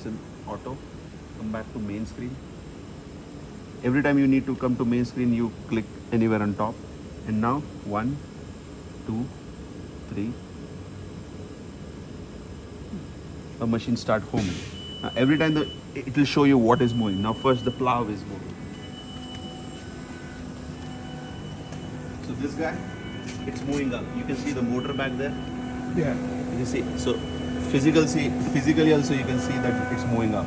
it's in auto. Come back to main screen. Every time you need to come to main screen, you click anywhere on top. And now 1, 2, 3. The machine start homing. Now every time it will show you what is moving. Now first the plow is moving. So this guy, it's moving up. You can see the motor back there. Yeah. You can see. So physically also you can see that it's moving up.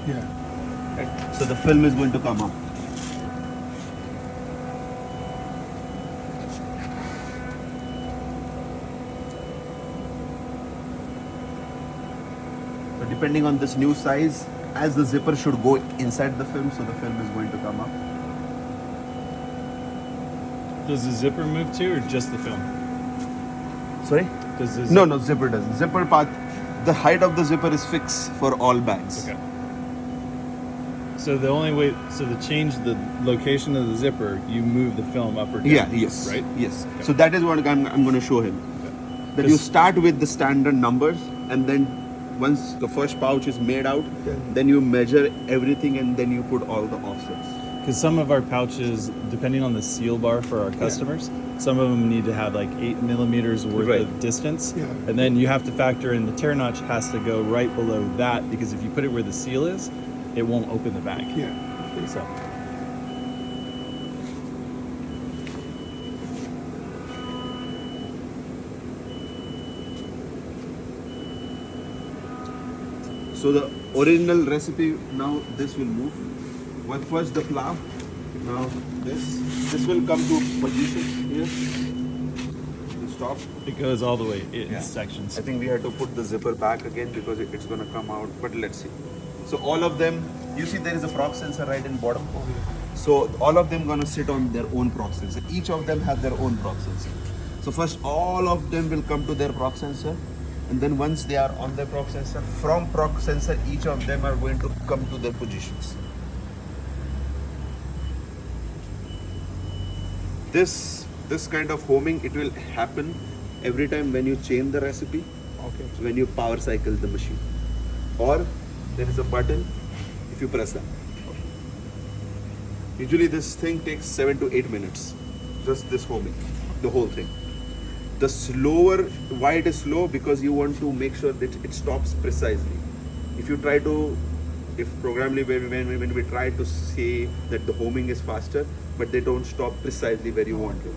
Yeah. Right? So the film is going to come up. So depending on this new size, as the zipper should go inside the film, so the film is going to come up. Does the zipper move too, or just the film? Sorry? Does the No, zipper doesn't. Zipper part, the height of the zipper is fixed for all bags. Okay. So the only way, to change the location of the zipper, you move the film up or down. Yeah, yes. Right? Yes. Okay. So that is what I'm going to show him. Okay. That you start with the standard numbers, and then once the first pouch is made out, then you measure everything and then you put all the offsets. Because some of our pouches, depending on the seal bar for our customers, some of them need to have like 8 millimeters worth Right. of distance. Yeah. And then you have to factor in the tear notch has to go right below that, because if you put it where the seal is, it won't open the bag. Yeah. So, So the original recipe, now this will move. Well, first the plow, now this will come to position here. To stop. it goes all the way in Yeah. sections. I think we have to put the zipper back again because it's going to come out, but let's see. So all of them, you see there is a proc sensor right in bottom. So all of them going to sit on their own proc sensor. Each of them have their own proc sensor. So first all of them will come to their proc sensor, and then once they are on their proc sensor, from proc sensor each of them are going to come to their positions. This kind of homing, it will happen every time when you change the recipe, Okay. when you power cycle the machine, or there is a button if you press that. Usually this thing takes 7 to 8 minutes, just this homing, the whole thing. The slower, why it is slow? Because you want to make sure that it stops precisely. If you try to, if programmably when we try to say that the homing is faster, but they don't stop precisely where you want to.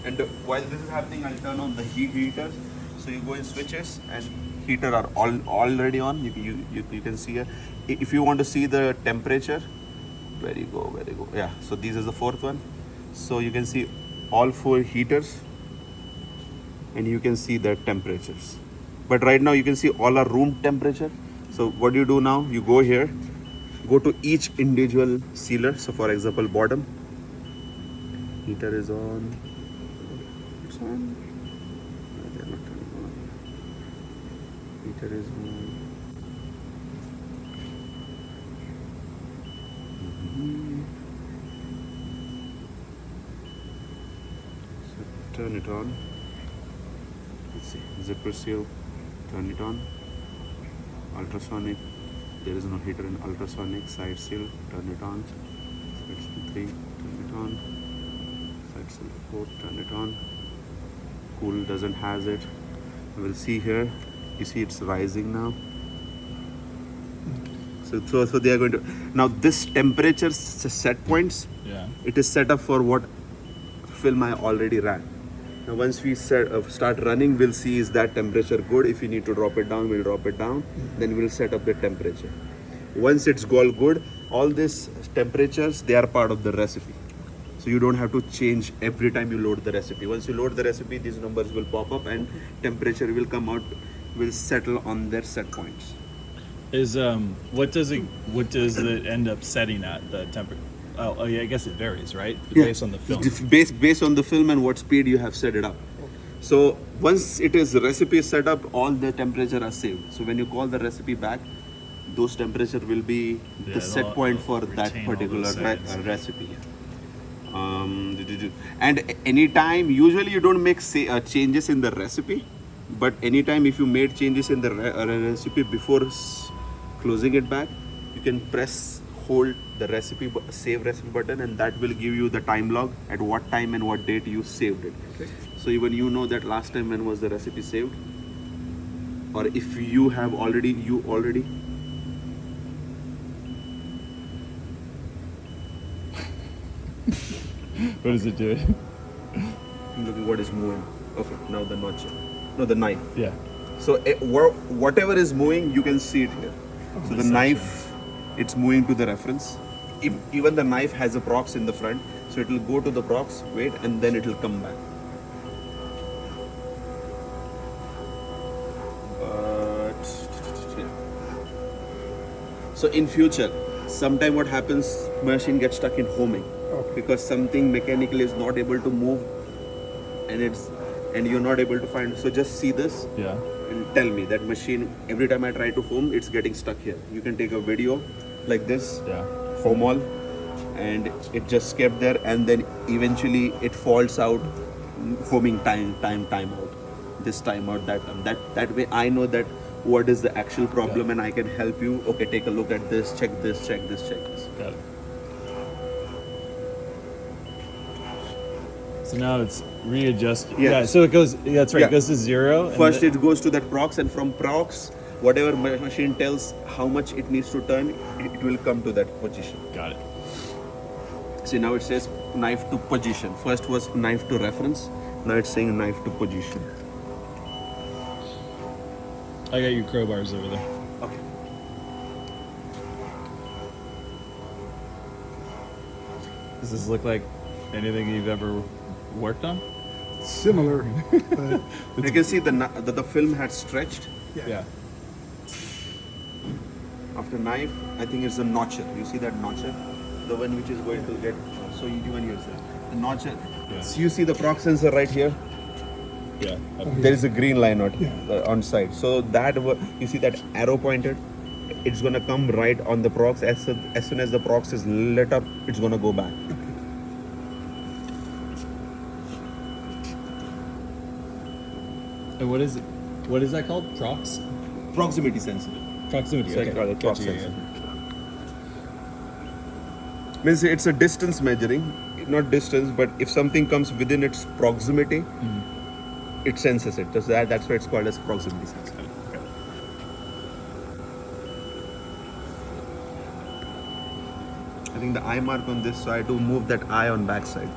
And while this is happening, I'll turn on the heaters. So you go in switches and heater are already on. You can see here. If you want to see the temperature, where you go. Yeah, so this is the fourth one. So you can see all 4 heaters and you can see the temperatures. But right now you can see all our room temperature. So what you do now, you go here, go to each individual sealer. So for example, bottom, heater is on. It's on. No, they're not turning on. Heater is on. So turn it on. Let's see, zipper seal, turn it on. Ultrasonic, there is no heater in ultrasonic. Side seal, turn it on. Side seal 3, turn it on. Side seal 4, turn it on. Cool doesn't has it. We'll see here. You see it's rising now. So they are going to, now this temperature set points, Yeah. it is set up for what film I already ran. Now once we start running, we'll see is that temperature good. If you need to drop it down, we'll drop it down. Then we'll set up the temperature. Once it's all good, all these temperatures, they are part of the recipe. So you don't have to change every time you load the recipe. Once you load the recipe, these numbers will pop up and temperature will come out, will settle on their set points. Is what does it end up setting at, the temperature? Oh yeah, I guess it varies, right? Yeah. Based on the film. Based on the film and what speed you have set it up. So once it is recipe set up, all the temperature are saved. So when you call the recipe back, those temperature will be Yeah, the set point for retain that all particular those settings. recipe. And anytime, usually you don't make changes in the recipe, But anytime if you made changes in the recipe before closing it back, you can hold the save recipe button, and that will give you the time log at what time and what date you saved it. Okay. So even you know that last time when was the recipe saved, or if you have already What does it do? look at what is moving. Okay, now the notch, no, the knife. Yeah. So whatever is moving, you can see it here. So the knife, it's moving to the reference. Even the knife has a prox in the front, so it will go to the prox, wait, and then it will come back. But yeah. So in future, sometime what happens, machine gets stuck in homing because something mechanical is not able to move, and you're not able to find. So just see this. Yeah. And tell me that machine, every time I try to foam, it's getting stuck here. You can take a video like this, Yeah. foam all, and it just kept there, and then eventually it falls out, foaming time out, this time out, that time. That way I know that what is the actual problem, and I can help you. Okay, take a look at this, check this, check this, check this. Got it. So now it's readjust. Yeah. Yeah. So it goes. Yeah, that's right. Yeah. It goes to 0. and First, then- it goes to that prox, and from prox, whatever machine tells how much it needs to turn, it will come to that position. Got it. See, now it says knife to position. First was knife to reference. Now it's saying knife to position. I got your crowbars over there. Okay. Does this look like anything you've ever worked on? Similar, but You can see the film had stretched. Yeah. After knife, I think it's a notcher. You see that notcher? The one which is going to get, so even here, sir. The notcher. Yeah. So you see the prox sensor right here? Yeah. There is a green line on, Yeah. on side. So that, you see that arrow pointed? It's gonna come right on the prox. As soon as the prox is lit up, it's gonna go back. And what is it? What is that called? Prox? Proximity sensor. Proximity. So I Okay. call it prox Gotcha, yeah, sensor. Means it's a distance measuring, not distance, but if something comes within its proximity, it senses it. So that's why it's called as proximity sensor. I think the eye mark on this, so I have to move that eye on back side.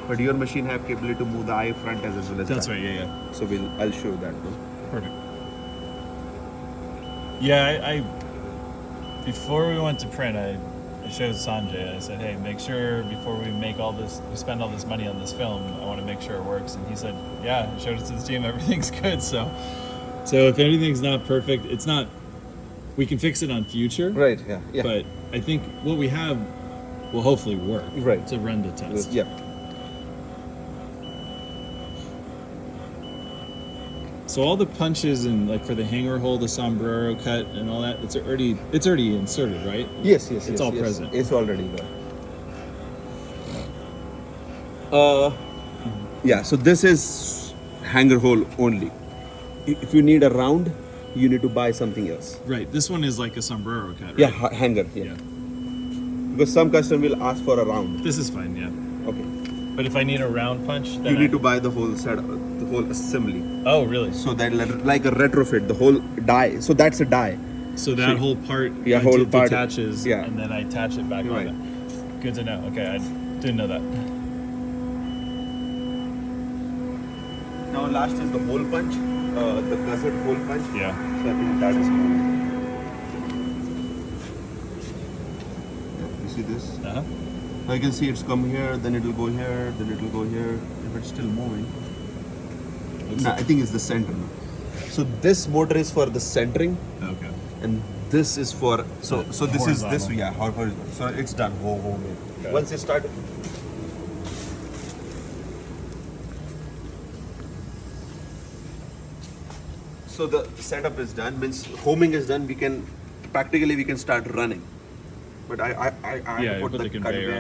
But your machine have capability to move the eye front as well as That's back. right. Yeah. Yeah. So I'll show that. No? Perfect. Yeah, I before we went to print, I showed Sanjay. I said, "Hey, make sure before we spend all this money on this film, I want to make sure it works." And he said, "Yeah." I showed it to the team. Everything's good. So if anything's not perfect, it's not. We can fix it on future. Right. Yeah. Yeah. But I think what we have will hopefully work. Right. To run the test. Yeah. So all the punches and like for the hanger hole, the sombrero cut, and all that, it's already inserted, right? Yes. It's all present. It's already there. Yeah. So this is hanger hole only. If you need a round, you need to buy something else. Right. This one is like a sombrero cut, right? Yeah, hanger. Yeah. Because some customer will ask for a round. This is fine, yeah. Okay. But if I need a round punch, then You need to buy the whole set, the whole assembly. Oh, really? So that like a retrofit, the whole die. So that's a die. So that whole part, Yeah, whole part, detaches, yeah. and then I attach it back Right. on it. Good to know. Okay, I didn't know that. Now last is the hole punch, the gusset hole punch. Yeah. So I think that is cool. You see this? Uh-huh. Now you can see it's come here, then it will go here, then it will go here. If it's still moving. No, I think it's the center now. So this motor is for the centering, Okay. and this is for so this is this Horizontal. yeah horizontal. So it's done. Okay. Once it start. So the setup is done. Means homing is done. We can start running. But I Yeah, put put the conveyor on it.